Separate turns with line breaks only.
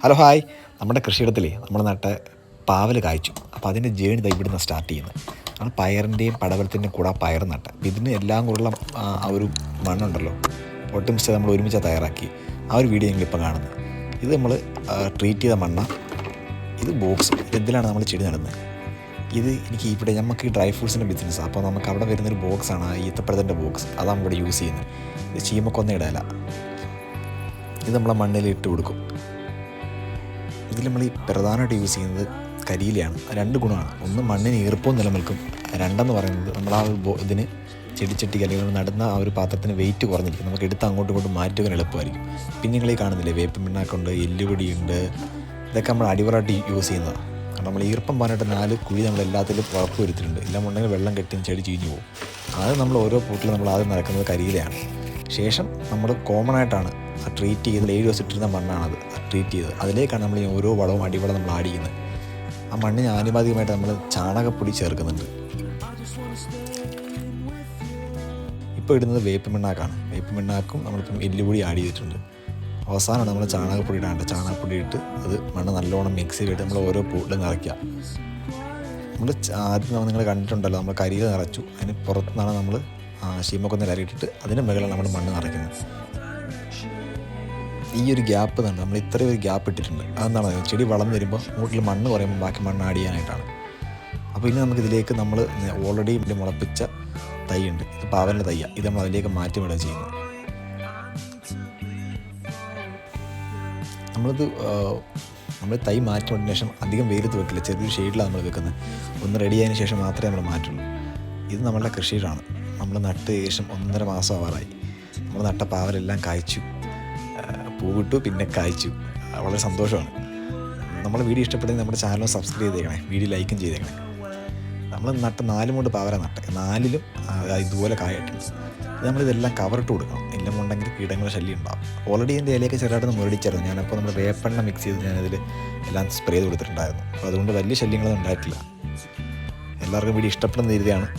Hello hi. നമ്മുടെ കൃഷിയിടത്തിലേ നമ്മുടെ നട്ട പാവൽ കായ്ച്ചു. അപ്പോൾ അതിൻ്റെ ജേണി ദാ ഇവിടുന്ന് സ്റ്റാർട്ട് ചെയ്യുന്നത്. നമ്മൾ പയറിൻ്റെയും പടവലത്തിൻ്റെയും കൂടെ പയർ നട്ട. അപ്പോൾ ഇതിന് എല്ലാം കൂടെയുള്ള ആ ഒരു മണ്ണുണ്ടല്ലോ, ഒട്ടുമിച്ച് നമ്മൾ ഒരുമിച്ച് തയ്യാറാക്കി ആ ഒരു വീഡിയോ ഞങ്ങളിപ്പോൾ കാണുന്നത്. ഇത് നമ്മൾ ട്രീറ്റ് ചെയ്ത മണ്ണ. ഇത് ബോക്സ്. ഇതിലാണ് നമ്മൾ ചെടി നടുന്നത്. ഇത് എനിക്ക് ഇവിടെ നമുക്ക് ഈ ഡ്രൈ ഫ്രൂട്ട്സിൻ്റെ ബിസിനസ്സാണ്. അപ്പോൾ നമുക്ക് അവിടെ വരുന്നൊരു ബോക്സാണ് ആ ഈത്തപ്പഴത്തിൻ്റെ ബോക്സ്. അതാണ് ഇവിടെ യൂസ് ചെയ്യുന്നത്. ഇത് ചീമക്കൊന്നയുടെ ഇല. ഇത് നമ്മളെ മണ്ണിൽ ഇട്ട് കൊടുക്കും. ഇതിൽ നമ്മൾ ഈ പ്രധാനമായിട്ട് യൂസ് ചെയ്യുന്നത് കരിയിലയാണ്. രണ്ട് ഗുണമാണ്. ഒന്ന്, മണ്ണിന് ഈർപ്പവും നിലനിൽക്കും. രണ്ടെന്ന് പറയുന്നത് നമ്മൾ ആ ഇതിന് ചെടിച്ചട്ടിക്ക് അല്ലെങ്കിൽ നടുന്ന ആ ഒരു പാത്രത്തിന് വെയിറ്റ് കുറഞ്ഞിരിക്കും. നമുക്ക് എടുത്ത് അങ്ങോട്ടും ഇങ്ങോട്ടും മാറ്റുവാൻ എളുപ്പമായിരിക്കും. പിന്നെ നിങ്ങൾ ഈ കാണുന്നില്ലേ, വേപ്പിൻ പിണ്ണാക്കുണ്ട്, എല്ലുപൊടിയുണ്ട്. ഇതൊക്കെ നമ്മൾ അടിവളമായിട്ട് യൂസ് ചെയ്യുന്നതാണ്. കാരണം നമ്മൾ ഈർപ്പം പോകാനായിട്ട് 4 കുഴി നമ്മൾ എല്ലാത്തിലും ഉറപ്പ് വരുത്തിയിട്ടുണ്ട്. എല്ലാം ഉണ്ടെങ്കിൽ വെള്ളം കെട്ടി ചെടി ചീഞ്ഞു പോകും. അത് നമ്മൾ ഓരോ പൂട്ടിലും നമ്മൾ ആദ്യം നടക്കുന്നത് കരിയിലയാണ്. ശേഷം നമ്മൾ കോമൺ ആയിട്ടാണ് ട്രീറ്റ് ചെയ്ത് 7 ദിവസം ഇട്ടിരുന്ന മണ്ണാണത് ട്രീറ്റ് ചെയ്തത്. അതിലേക്കാണ് നമ്മൾ ഓരോ വളവും അടിവളം നമ്മൾ ആഡ് ചെയ്യുന്നത്. ആ മണ്ണിന് ആനുപാതികമായിട്ട് നമ്മൾ ചാണകപ്പൊടി ചേർക്കുന്നുണ്ട്. ഇപ്പോൾ ഇടുന്നത് വേപ്പിൻ പിണ്ണാക്കാണ്. വേപ്പിൻ പിണ്ണാക്കും നമ്മളിപ്പം എല്ലുപൊടി ആഡ് ചെയ്തിട്ടുണ്ട്. അവസാനമാണ് നമ്മൾ ചാണകപ്പൊടി ഇടാണ്ട്. ചാണകപ്പൊടി ഇട്ട് അത് മണ്ണ് നല്ലോണം മിക്സ് ചെയ്തിട്ട് നമ്മൾ ഓരോ പൂട്ടിലും നിറയ്ക്കുക. നമ്മൾ ആദ്യം നിങ്ങൾ കണ്ടിട്ടുണ്ടല്ലോ, നമ്മൾ കരിയിൽ നിറച്ചു. അതിന് പുറത്തുനിന്നാണ് നമ്മൾ ശീമക്കൊന്ന ഇട്ടിട്ട് അതിന് മുകളിലാണ് നമ്മൾ മണ്ണ് നിറയ്ക്കുന്നത്. ഈ ഒരു ഗ്യാപ്പ് തന്നെ നമ്മൾ ഇത്രയും ഒരു ഗ്യാപ്പ് ഇട്ടിട്ടുണ്ട്. അതെന്താണ്, ചെടി വളർന്നു വരുമ്പോൾ മൂട്ടിൽ മണ്ണ് കുറയുമ്പോൾ ബാക്കി മണ്ണ് ആഡ് ചെയ്യാനായിട്ടാണ്. അപ്പോൾ ഇനി നമുക്കിതിലേക്ക് നമ്മൾ ഓൾറെഡി ഇവിടെ മുളപ്പിച്ച തൈ ഉണ്ട്. ഇത് പാവലിൻ്റെ തയ്യ. ഇത് നമ്മൾ അതിലേക്ക് മാറ്റിവിടുക ചെയ്യുന്നത്. നമ്മൾ തൈ മാറ്റിയതിന് ശേഷം അധികം വെയിലത്ത് വെക്കില്ല, ചെറിയൊരു ഷെയ്ഡിലാണ് നമ്മൾ വെക്കുന്നത്. ഒന്ന് റെഡി ആയതിനു ശേഷം മാത്രമേ നമ്മൾ മാറ്റുള്ളൂ. ഇത് നമ്മളുടെ കൃഷിയിലാണ്. നമ്മൾ നട്ട് ശേഷം 1.5 മാസം ആവാറായി. നമ്മൾ നട്ട പാവലെല്ലാം കായ്ച്ചു, പൂവിട്ടു, പിന്നെ കായ്ച്ചു. വളരെ സന്തോഷമാണ്. നമ്മുടെ വീഡിയോ ഇഷ്ടപ്പെട്ടെങ്കിൽ നമ്മുടെ ചാനൽ സബ്സ്ക്രൈബ് ചെയ്തേക്കണേ, വീഡിയോ ലൈക്കും ചെയ്തേക്കണേ. നമ്മൾ നട്ട 4 കൊണ്ട് പാവല നട്ടെ. 4ലും ഇതുപോലെ കായിട്ടുണ്ട്. നമ്മളിതെല്ലാം കവറിട്ട് കൊടുക്കണം. എല്ലാം ഉണ്ടെങ്കിൽ കീടങ്ങളുടെ ശല്യം ഉണ്ടാകും. ഓൾറെഡി എൻ്റെ ഇലയൊക്കെ ചെറുതായിട്ടൊന്ന് മുരടിച്ചായിരുന്നു. ഞാനപ്പോൾ നമ്മൾ വേപ്പെണ്ണ മിക്സ് ചെയ്ത് ഞാനതിൽ എല്ലാം സ്പ്രേ ചെയ്ത് കൊടുത്തിട്ടുണ്ടായിരുന്നു. അപ്പോൾ അതുകൊണ്ട് വലിയ ശല്യങ്ങളൊന്നും ഉണ്ടായിട്ടില്ല. എല്ലാവർക്കും വീഡിയോ ഇഷ്ടപ്പെടുന്ന രീതിയാണ്.